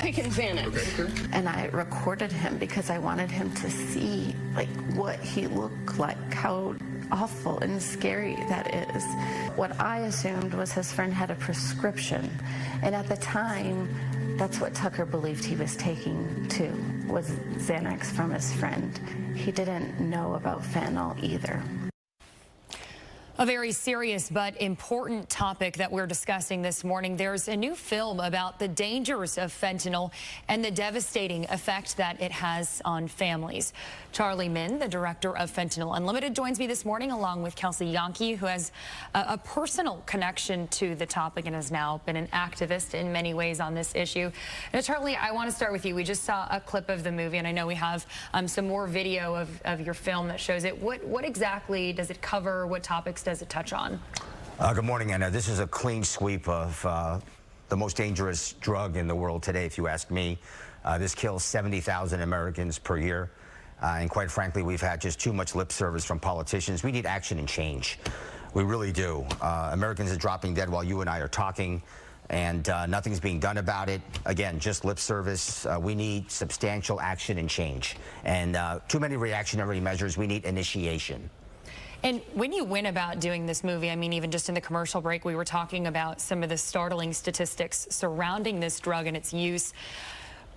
taking Xanax. Okay. And I recorded him because I wanted him to see like what he looked like, how awful and scary that is. What I assumed was his friend had a prescription, and at the time, that's what Tucker believed he was taking too, was Xanax from his friend. He didn't know about fentanyl either. A very serious but important topic that we're discussing this morning. There's a new film about the dangers of fentanyl and the devastating effect that it has on families. Charlie Minn, the director of Fentanyl Unlimited, joins me this morning along with Kelsey Jahnke, who has a personal connection to the topic and has now been an activist in many ways on this issue. Now, Charlie, I want to start with you. We just saw a clip of the movie, and I know we have some more video of your film that shows it. What exactly does it cover? What topics does it touch on? Good morning, Anna. This is a clean sweep of the most dangerous drug in the world today, if you ask me. This kills 70,000 Americans per year. And quite frankly, we've had just too much lip service from politicians. We need action and change. We really do. Americans are dropping dead while you and I are talking, and nothing's being done about it. Again, just lip service. We need substantial action and change. And too many reactionary measures. We need initiation. And when you went about doing this movie, I mean, even just in the commercial break, we were talking about some of the startling statistics surrounding this drug and its use.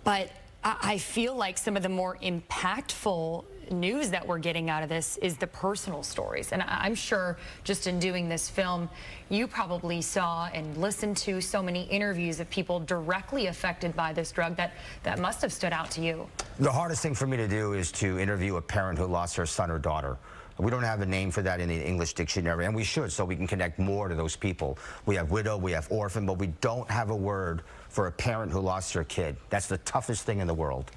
But I feel like some of the more impactful news that we're getting out of this is the personal stories. And I'm sure just in doing this film, you probably saw and listened to so many interviews of people directly affected by this drug that must have stood out to you. The hardest thing for me to do is to interview a parent who lost her son or daughter. We don't have a name for that in the English dictionary, and we should, so we can connect more to those people. We have widow, we have orphan, but we don't have a word for a parent who lost their kid. That's the toughest thing in the world.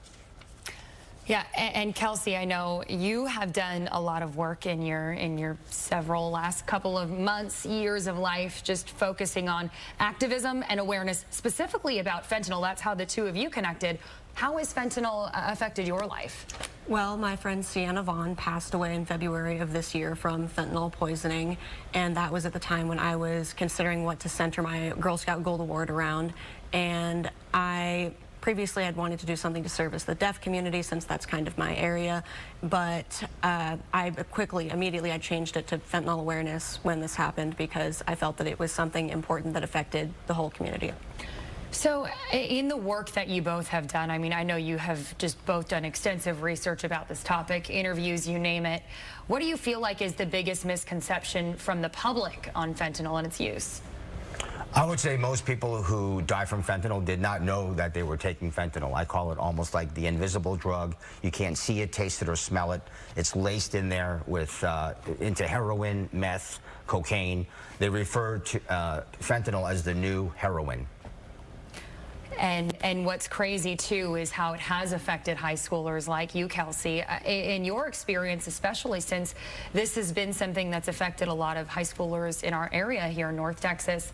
Yeah, and Kelsey, I know you have done a lot of work in your several last couple of months, years of life, just focusing on activism and awareness, specifically about fentanyl. That's how the two of you connected. How has fentanyl affected your life? Well, my friend Sienna Vaughn passed away in February of this year from fentanyl poisoning, and that was at the time when I was considering what to center my Girl Scout Gold Award around. And I previously had wanted to do something to service the deaf community, since that's kind of my area, but I immediately I changed it to fentanyl awareness when this happened, because I felt that it was something important that affected the whole community. So in the work that you both have done, I mean, I know you have just both done extensive research about this topic, interviews, you name it. What do you feel like is the biggest misconception from the public on fentanyl and its use? I would say most people who die from fentanyl did not know that they were taking fentanyl. I call it almost like the invisible drug. You can't see it, taste it, or smell it. It's laced in there with into heroin, meth, cocaine. They refer to fentanyl as the new heroin. And what's crazy, too, is how it has affected high schoolers like you, Kelsey. In your experience, especially since this has been something that's affected a lot of high schoolers in our area here in North Texas,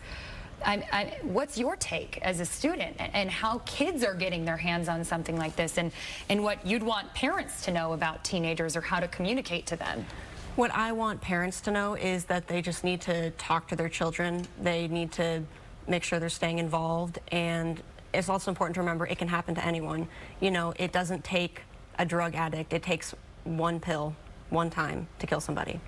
what's your take as a student and how kids are getting their hands on something like this, and what you'd want parents to know about teenagers or how to communicate to them? What I want parents to know is that they just need to talk to their children. They need to make sure they're staying involved, and it's also important to remember it can happen to anyone. You know, it doesn't take a drug addict. It takes one pill, one time to kill somebody.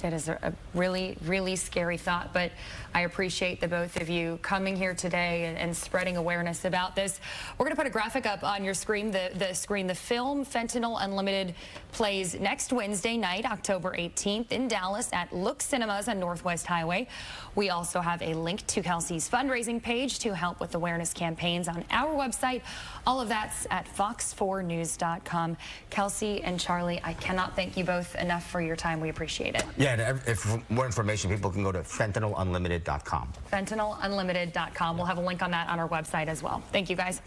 That is a really, really scary thought, but I appreciate the both of you coming here today and spreading awareness about this. We're going to put a graphic up on your screen. The film Fentanyl Unlimited plays next Wednesday night, October 18th in Dallas at Look Cinemas on Northwest Highway. We also have a link to Kelsey's fundraising page to help with awareness campaigns on our website. All of that's at fox4news.com. Kelsey and Charlie, I cannot thank you both enough for your time. We appreciate it. Yeah, and if for more information, people can go to fentanylunlimited.com. Fentanylunlimited.com. We'll have a link on that on our website as well. Thank you, guys.